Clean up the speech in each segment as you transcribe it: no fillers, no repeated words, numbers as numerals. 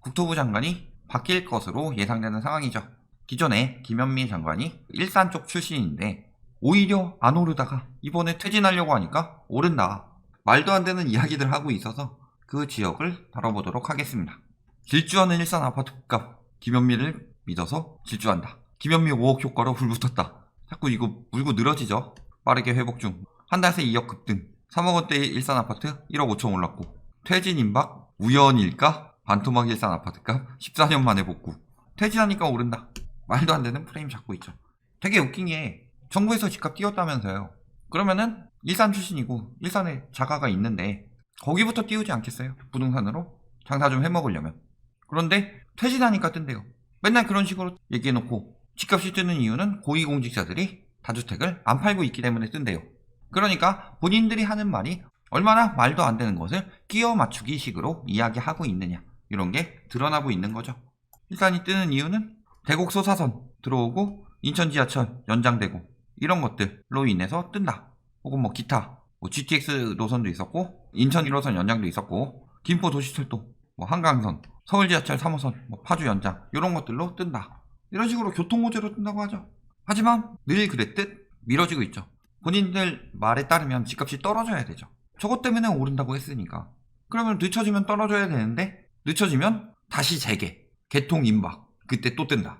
국토부 장관이 바뀔 것으로 예상되는 상황이죠. 기존에 김현미 장관이 일산 쪽 출신인데 오히려 안 오르다가 이번에 퇴진하려고 하니까 오른다. 말도 안 되는 이야기들 하고 있어서 그 지역을 다뤄보도록 하겠습니다. 질주하는 일산 아파트 값, 김현미를 믿어서 질주한다. 김현미 5억 효과로 불붙었다. 자꾸 이거 물고 늘어지죠. 빠르게 회복 중. 한 달 새 2억 급등. 3억 원대의 일산 아파트 1억 5천 올랐고. 퇴진 임박? 우연일까? 반토막 일산 아파트 값 14년 만에 복구. 퇴진하니까 오른다. 말도 안 되는 프레임 잡고 있죠. 되게 웃긴 게 정부에서 집값 띄웠다면서요. 그러면은 일산 출신이고 일산에 자가가 있는데 거기부터 띄우지 않겠어요? 부동산으로 장사 좀 해먹으려면. 그런데 퇴진하니까 뜬대요. 맨날 그런 식으로 얘기해놓고 집값이 뜨는 이유는 고위공직자들이 다주택을 안 팔고 있기 때문에 뜬대요. 그러니까 본인들이 하는 말이 얼마나 말도 안 되는 것을 끼워 맞추기 식으로 이야기하고 있느냐, 이런 게 드러나고 있는 거죠. 일산이 뜨는 이유는 대곡 소사선 들어오고 인천 지하철 연장되고 이런 것들로 인해서 뜬다. 혹은 뭐 기타 GTX 노선도 있었고 인천 1호선 연장도 있었고 김포 도시철도, 한강선, 서울 지하철 3호선, 파주 연장 이런 것들로 뜬다. 이런 식으로 교통호재로 뜬다고 하죠. 하지만 늘 그랬듯 미뤄지고 있죠. 본인들 말에 따르면 집값이 떨어져야 되죠. 저것 때문에 오른다고 했으니까. 그러면 늦춰지면 떨어져야 되는데 늦춰지면 다시 재개, 개통 임박, 그때 또 뜬다.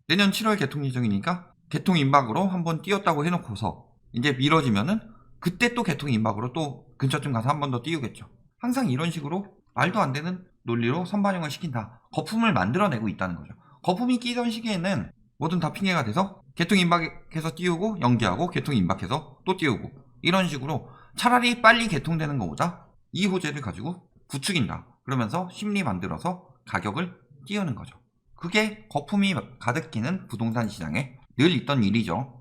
내년 7월 개통 예정이니까 개통 임박으로 한번 띄웠다고 해놓고서 이제 미뤄지면은 그때 또 개통 임박으로 또 근처쯤 가서 한 번 더 띄우겠죠. 항상 이런 식으로 말도 안 되는 논리로 선반영을 시킨다. 거품을 만들어내고 있다는 거죠. 거품이 끼던 시기에는 뭐든 다 핑계가 돼서 개통 임박해서 띄우고 연기하고 개통 임박해서 또 띄우고 이런 식으로 차라리 빨리 개통되는 것보다 이 호재를 가지고 부추긴다. 그러면서 심리 만들어서 가격을 띄우는 거죠. 그게 거품이 가득 끼는 부동산 시장에 늘 있던 일이죠.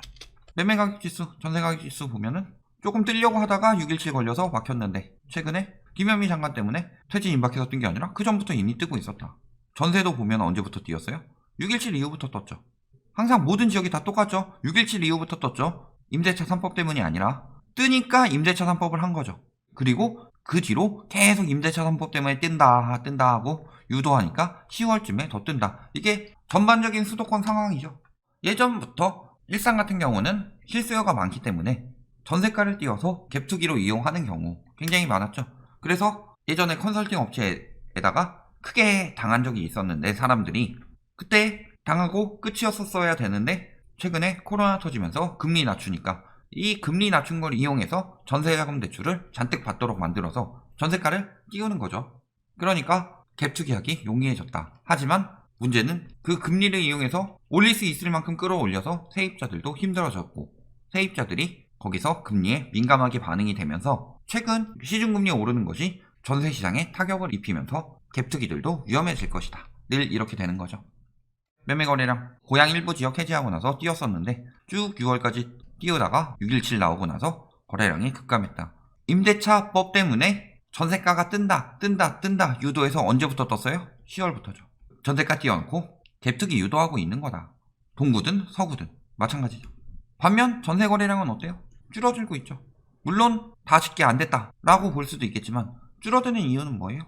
매매가격지수, 전세가격지수 보면은 조금 뜨려고 하다가 617 걸려서 막혔는데 최근에 김현미 장관 때문에 퇴진 임박해서 뜬 게 아니라 그 전부터 이미 뜨고 있었다. 전세도 보면 언제부터 띄었어요? 617 이후부터 떴죠. 항상 모든 지역이 다 똑같죠. 617 이후부터 떴죠. 임대차 3법 때문이 아니라 뜨니까 임대차 3법을 한 거죠. 그리고 그 뒤로 계속 임대차 3법 때문에 뜬다 하고 유도하니까 10월쯤에 더 뜬다. 이게 전반적인 수도권 상황이죠. 예전부터 일산 같은 경우는 실수요가 많기 때문에 전세가를 띄워서 갭투기로 이용하는 경우 굉장히 많았죠. 그래서 예전에 컨설팅 업체에다가 크게 당한 적이 있었는데 사람들이 그때 당하고 끝이었어야 되는데 최근에 코로나 터지면서 금리 낮추니까 이 금리 낮춘 걸 이용해서 전세자금 대출을 잔뜩 받도록 만들어서 전세가를 띄우는 거죠. 그러니까 갭투기하기 용이해졌다. 하지만 문제는 그 금리를 이용해서 올릴 수 있을 만큼 끌어올려서 세입자들도 힘들어졌고 세입자들이 거기서 금리에 민감하게 반응이 되면서 최근 시중금리 오르는 것이 전세시장에 타격을 입히면서 갭투기들도 위험해질 것이다. 늘 이렇게 되는 거죠. 매매거래량 고양 일부 지역 해지하고 나서 뛰었었는데 쭉 6월까지 띄우다가 617 나오고 나서 거래량이 급감했다. 임대차법 때문에 전세가가 뜬다 유도해서 언제부터 떴어요? 10월부터죠. 전세가 띄워놓고 갭투기 유도하고 있는 거다. 동구든 서구든 마찬가지죠. 반면 전세 거래량은 어때요? 줄어들고 있죠. 물론 다 짓게 안 됐다 라고 볼 수도 있겠지만 줄어드는 이유는 뭐예요?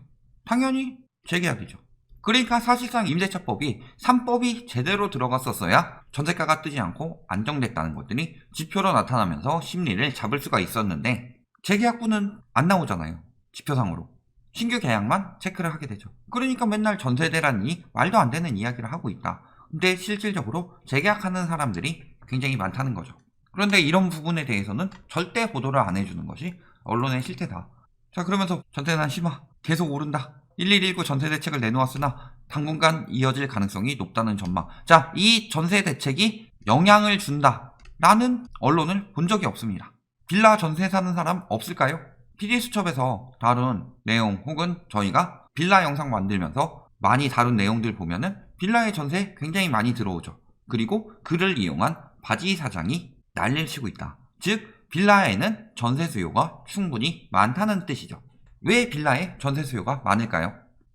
당연히 재계약이죠. 그러니까 사실상 임대차법이 3법이 제대로 들어갔었어야 전세가가 뜨지 않고 안정됐다는 것들이 지표로 나타나면서 심리를 잡을 수가 있었는데 재계약부는 안 나오잖아요. 지표상으로. 신규 계약만 체크를 하게 되죠. 그러니까 맨날 전세대란이 말도 안 되는 이야기를 하고 있다. 근데 실질적으로 재계약하는 사람들이 굉장히 많다는 거죠. 그런데 이런 부분에 대해서는 절대 보도를 안 해주는 것이 언론의 실태다. 자, 그러면서 전세난 심화, 계속 오른다. 1119 전세 대책을 내놓았으나 당분간 이어질 가능성이 높다는 전망. 자, 이 전세 대책이 영향을 준다라는 언론을 본 적이 없습니다. 빌라 전세 사는 사람 없을까요? PD수첩에서 다룬 내용 혹은 저희가 빌라 영상 만들면서 많이 다룬 내용들 보면은 빌라의 전세 굉장히 많이 들어오죠. 그리고 그를 이용한 바지 사장이 난리를 치고 있다. 즉 빌라에는 전세 수요가 충분히 많다는 뜻이죠. 왜 빌라에 전세 수요가 많을까요?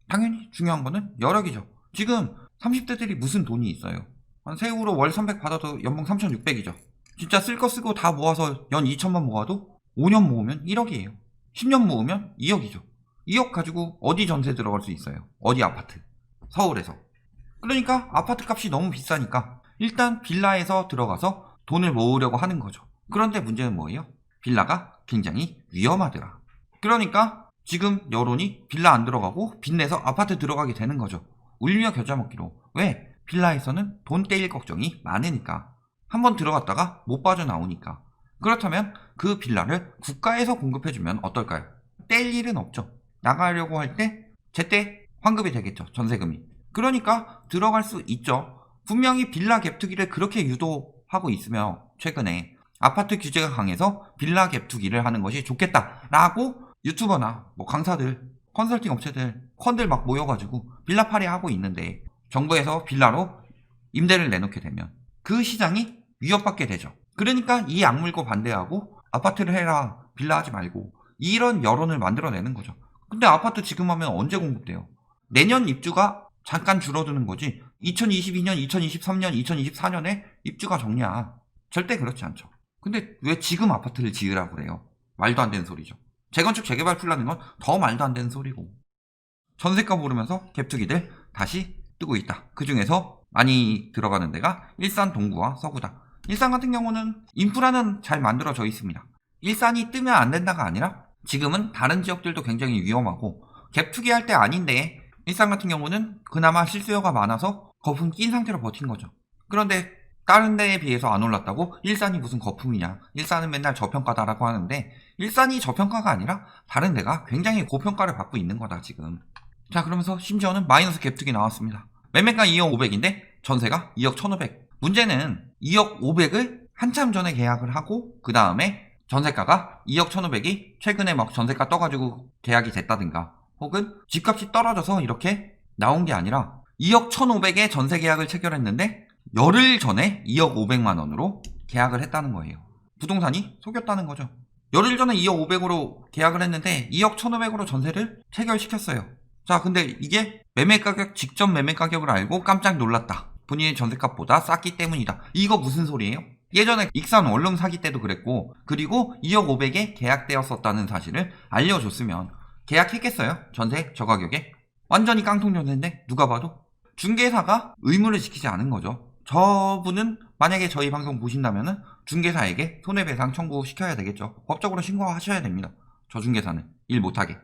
당연히 중요한 거는 여력이죠. 지금 30대들이 무슨 돈이 있어요. 한 세후로 월 300 받아도 연봉 3,600이죠. 진짜 쓸 거 쓰고 다 모아서 연 2천만 모아도 5년 모으면 1억이에요. 10년 모으면 2억이죠. 2억 가지고 어디 전세 들어갈 수 있어요? 어디 아파트? 서울에서. 그러니까 아파트 값이 너무 비싸니까 일단 빌라에서 들어가서 돈을 모으려고 하는 거죠. 그런데 문제는 뭐예요? 빌라가 굉장히 위험하더라. 그러니까 지금 여론이 빌라 안 들어가고 빚내서 아파트 들어가게 되는 거죠. 울며 겨자 먹기로. 왜? 빌라에서는 돈 떼일 걱정이 많으니까. 한번 들어갔다가 못 빠져나오니까. 그렇다면 그 빌라를 국가에서 공급해주면 어떨까요? 떼일 일은 없죠. 나가려고 할 때 제때 환급이 되겠죠. 전세금이. 그러니까 들어갈 수 있죠. 분명히 빌라 갭 투기를 그렇게 유도하고 있으며 최근에 아파트 규제가 강해서 빌라 갭 투기를 하는 것이 좋겠다라고 유튜버나 뭐 강사들, 컨설팅 업체들, 컨들 막 모여가지고 빌라 팔이 하고 있는데 정부에서 빌라로 임대를 내놓게 되면 그 시장이 위협받게 되죠. 그러니까 이 악물고 반대하고 아파트를 해라, 빌라 하지 말고 이런 여론을 만들어내는 거죠. 근데 아파트 지금 하면 언제 공급돼요? 내년 입주가 잠깐 줄어드는 거지 2022년, 2023년, 2024년에 입주가 적냐? 절대 그렇지 않죠. 근데 왜 지금 아파트를 지으라고 그래요? 말도 안 되는 소리죠. 재건축 재개발 풀라는 건 더 말도 안 되는 소리고 전세값 오르면서 갭투기들 다시 뜨고 있다. 그 중에서 많이 들어가는 데가 일산 동구와 서구다. 일산 같은 경우는 인프라는 잘 만들어져 있습니다. 일산이 뜨면 안 된다가 아니라 지금은 다른 지역들도 굉장히 위험하고 갭투기 할 때 아닌데 일산 같은 경우는 그나마 실수요가 많아서 거품 낀 상태로 버틴 거죠. 그런데 다른 데에 비해서 안 올랐다고 일산이 무슨 거품이냐, 일산은 맨날 저평가다라고 하는데 일산이 저평가가 아니라 다른 데가 굉장히 고평가를 받고 있는 거다 지금. 자, 그러면서 심지어는 마이너스 갭투기 나왔습니다. 매매가 2억 500인데 전세가 2억 1500. 문제는 2억 500을 한참 전에 계약을 하고 그 다음에 전세가가 2억 1500이 최근에 막 전세가 떠가지고 계약이 됐다든가 혹은 집값이 떨어져서 이렇게 나온 게 아니라 2억 1500에 전세 계약을 체결했는데 열흘 전에 2억 500만 원으로 계약을 했다는 거예요. 부동산이 속였다는 거죠. 열흘 전에 2억 500으로 계약을 했는데 2억 1500으로 전세를 체결시켰어요. 자, 근데 이게 매매 가격, 직접 매매 가격을 알고 깜짝 놀랐다. 본인의 전세값보다 쌌기 때문이다. 이거 무슨 소리예요? 예전에 익산 원룸 사기 때도 그랬고 그리고 2억 500에 계약되었었다는 사실을 알려줬으면 계약했겠어요? 전세 저 가격에? 완전히 깡통 전세인데 누가 봐도 중개사가 의무를 지키지 않은 거죠. 저분은 만약에 저희 방송 보신다면은 중개사에게 손해배상 청구시켜야 되겠죠. 법적으로 신고하셔야 됩니다. 저 중개사는 일 못하게.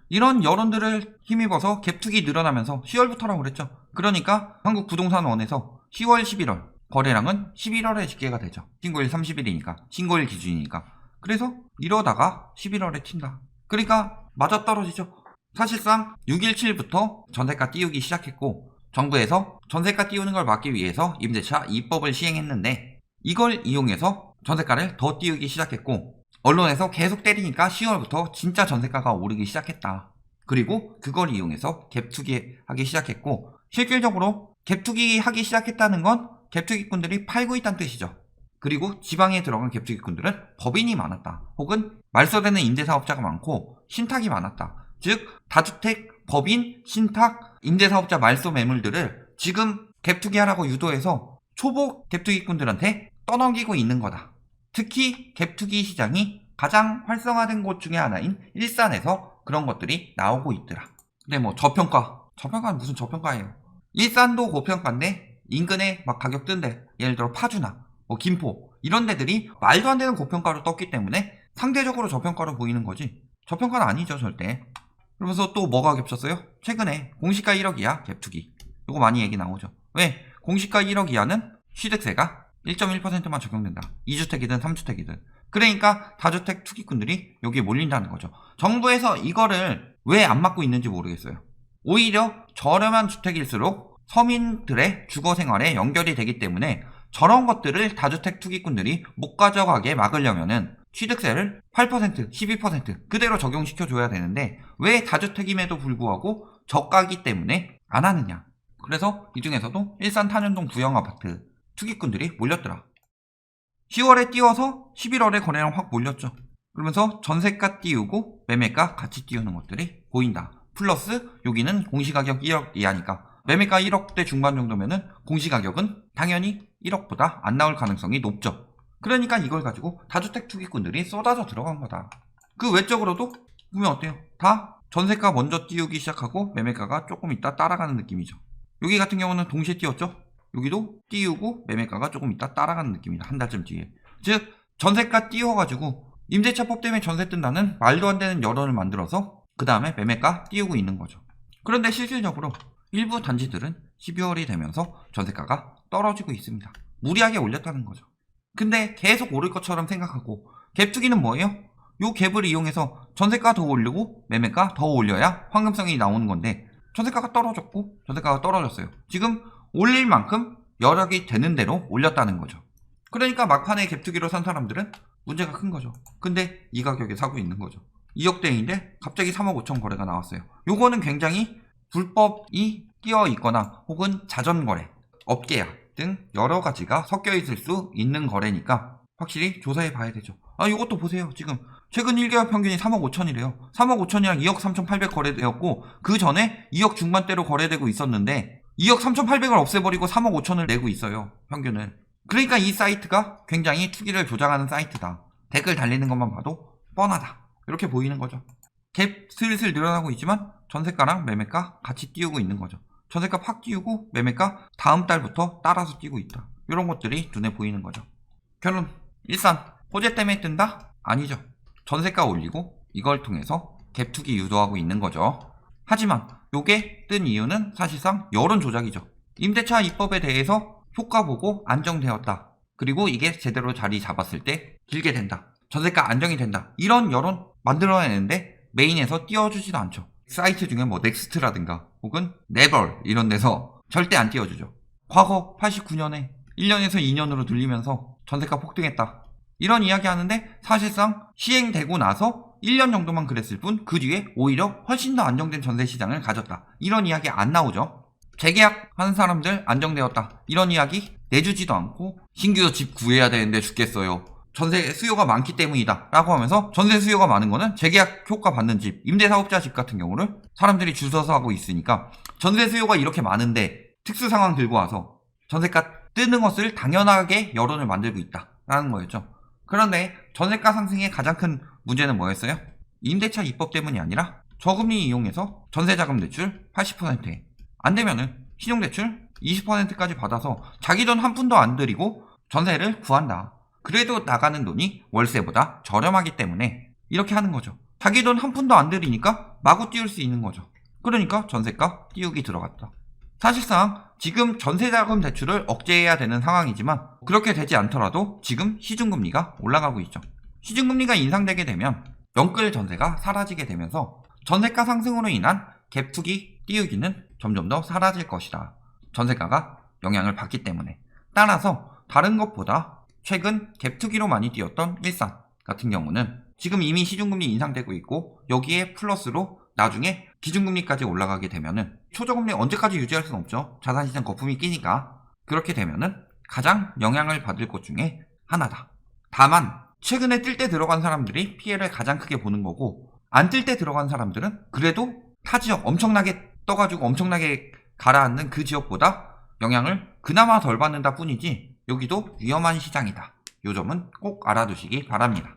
이런 여론들을 힘입어서 갭투기 늘어나면서 10월부터라고 그랬죠. 그러니까 한국부동산원에서 10월, 11월 거래량은 11월에 집계가 되죠. 신고일 30일이니까 신고일 기준이니까. 그래서 이러다가 11월에 튄다. 그러니까 맞아떨어지죠. 사실상 6.17부터 전세가 띄우기 시작했고 정부에서 전세가 띄우는 걸 막기 위해서 임대차 2법을 시행했는데 이걸 이용해서 전세가를 더 띄우기 시작했고 언론에서 계속 때리니까 10월부터 진짜 전세가가 오르기 시작했다. 그리고 그걸 이용해서 갭투기 하기 시작했고 실질적으로 갭투기 하기 시작했다는 건 갭투기꾼들이 팔고 있다는 뜻이죠. 그리고 지방에 들어간 갭투기꾼들은 법인이 많았다. 혹은 말소되는 임대사업자가 많고 신탁이 많았다. 즉 다주택, 법인, 신탁, 임대사업자 말소 매물들을 지금 갭투기 하라고 유도해서 초보 갭투기꾼들한테 떠넘기고 있는 거다. 특히 갭투기 시장이 가장 활성화된 곳 중에 하나인 일산에서 그런 것들이 나오고 있더라. 근데 뭐 저평가는 무슨 저평가예요. 일산도 고평가인데 인근에 막 가격 뜬데 예를 들어 파주나 뭐 김포 이런 데들이 말도 안 되는 고평가로 떴기 때문에 상대적으로 저평가로 보이는 거지 저평가는 아니죠 절대. 그러면서 또 뭐가 겹쳤어요? 최근에 공시가 1억 이하 갭투기 이거 많이 얘기 나오죠. 왜? 공시가 1억 이하는 취득세가 1.1%만 적용된다. 2주택이든 3주택이든. 그러니까 다주택 투기꾼들이 여기에 몰린다는 거죠. 정부에서 이거를 왜 안 막고 있는지 모르겠어요. 오히려 저렴한 주택일수록 서민들의 주거생활에 연결이 되기 때문에 저런 것들을 다주택 투기꾼들이 못 가져가게 막으려면은 취득세를 8%, 12% 그대로 적용시켜줘야 되는데 왜 다주택임에도 불구하고 저가기 때문에 안 하느냐. 그래서 이 중에서도 일산 탄현동 구형아파트 투기꾼들이 몰렸더라. 10월에 띄워서 11월에 거래량 확 몰렸죠. 그러면서 전세가 띄우고 매매가 같이 띄우는 것들이 보인다. 플러스 여기는 공시가격 1억 이하니까 매매가 1억대 중반 정도면은 공시가격은 당연히 1억보다 안 나올 가능성이 높죠. 그러니까 이걸 가지고 다주택 투기꾼들이 쏟아져 들어간 거다. 그 외적으로도 보면 어때요? 다 전세가 먼저 띄우기 시작하고 매매가가 조금 있다 따라가는 느낌이죠. 여기 같은 경우는 동시에 띄웠죠? 여기도 띄우고 매매가가 조금 있다 따라가는 느낌이다. 한 달쯤 뒤에. 즉 전세가 띄워가지고 임대차법 때문에 전세 뜬다는 말도 안 되는 여론을 만들어서 그 다음에 매매가 띄우고 있는 거죠. 그런데 실질적으로 일부 단지들은 12월이 되면서 전세가가 떨어지고 있습니다. 무리하게 올렸다는 거죠. 근데 계속 오를 것처럼 생각하고 갭투기는 뭐예요? 요 갭을 이용해서 전세가 더 올리고 매매가 더 올려야 황금성이 나오는 건데 전세가가 떨어졌고 전세가가 떨어졌어요. 지금 올릴 만큼 여력이 되는 대로 올렸다는 거죠. 그러니까 막판에 갭투기로 산 사람들은 문제가 큰 거죠. 근데 이 가격에 사고 있는 거죠. 2억대인데 갑자기 3억 5천 거래가 나왔어요. 요거는 굉장히 불법이 끼어 있거나 혹은 자전거래, 업계약 등 여러 가지가 섞여 있을 수 있는 거래니까 확실히 조사해 봐야 되죠. 요것도 보세요. 지금 최근 1개월 평균이 3억 5천이래요. 3억 5천이랑 2억 3,800 거래되었고 그 전에 2억 중반대로 거래되고 있었는데 2억 3,800을 없애버리고 3억 5천을 내고 있어요. 평균은. 그러니까 이 사이트가 굉장히 투기를 조장하는 사이트다. 댓글 달리는 것만 봐도 뻔하다. 이렇게 보이는 거죠. 갭 슬슬 늘어나고 있지만 전세가랑 매매가 같이 띄우고 있는 거죠. 전세가 팍 띄우고 매매가 다음 달부터 따라서 띄고 있다. 이런 것들이 눈에 보이는 거죠. 결론. 일산 호재 때문에 뜬다? 아니죠. 전세가 올리고 이걸 통해서 갭투기 유도하고 있는 거죠. 하지만 요게 뜬 이유는 사실상 여론 조작이죠. 임대차 입법에 대해서 효과 보고 안정되었다. 그리고 이게 제대로 자리 잡았을 때 길게 된다. 전세가 안정이 된다. 이런 여론 만들어내는데 메인에서 띄워주지도 않죠. 사이트 중에 뭐 넥스트라든가 혹은 네벌 이런 데서 절대 안 띄워주죠. 과거 89년에 1년에서 2년으로 늘리면서 전세가 폭등했다. 이런 이야기 하는데 사실상 시행되고 나서 1년 정도만 그랬을 뿐 그 뒤에 오히려 훨씬 더 안정된 전세 시장을 가졌다. 이런 이야기 안 나오죠. 재계약하는 사람들 안정되었다. 이런 이야기 내주지도 않고 신규 집 구해야 되는데 죽겠어요. 전세 수요가 많기 때문이다 라고 하면서 전세 수요가 많은 거는 재계약 효과 받는 집, 임대사업자 집 같은 경우를 사람들이 줄 서서 하고 있으니까 전세 수요가 이렇게 많은데 특수 상황 들고 와서 전세가 뜨는 것을 당연하게 여론을 만들고 있다 라는 거였죠. 그런데 전세가 상승의 가장 큰 문제는 뭐였어요? 임대차 입법 때문이 아니라 저금리 이용해서 전세자금 대출 80%에 안 되면은 신용대출 20%까지 받아서 자기 돈 한 푼도 안 들이고 전세를 구한다. 그래도 나가는 돈이 월세보다 저렴하기 때문에 이렇게 하는 거죠. 자기 돈 한 푼도 안 들이니까 마구 띄울 수 있는 거죠. 그러니까 전세가 띄우기 들어갔다. 사실상 지금 전세자금 대출을 억제해야 되는 상황이지만 그렇게 되지 않더라도 지금 시중금리가 올라가고 있죠. 시중금리가 인상되게 되면 영끌 전세가 사라지게 되면서 전세가 상승으로 인한 갭투기 띄우기는 점점 더 사라질 것이다. 전세가가 영향을 받기 때문에. 따라서 다른 것보다 최근 갭투기로 많이 띄웠던 일산 같은 경우는 지금 이미 시중금리 인상되고 있고 여기에 플러스로 나중에 기준금리까지 올라가게 되면은 초저금리 언제까지 유지할 수는 없죠. 자산시장 거품이 끼니까. 그렇게 되면은 가장 영향을 받을 것 중에 하나다. 다만 최근에 뜰 때 들어간 사람들이 피해를 가장 크게 보는 거고 안 뜰 때 들어간 사람들은 그래도 타 지역 엄청나게 떠가지고 엄청나게 가라앉는 그 지역보다 영향을 그나마 덜 받는다 뿐이지 여기도 위험한 시장이다. 요 점은 꼭 알아두시기 바랍니다.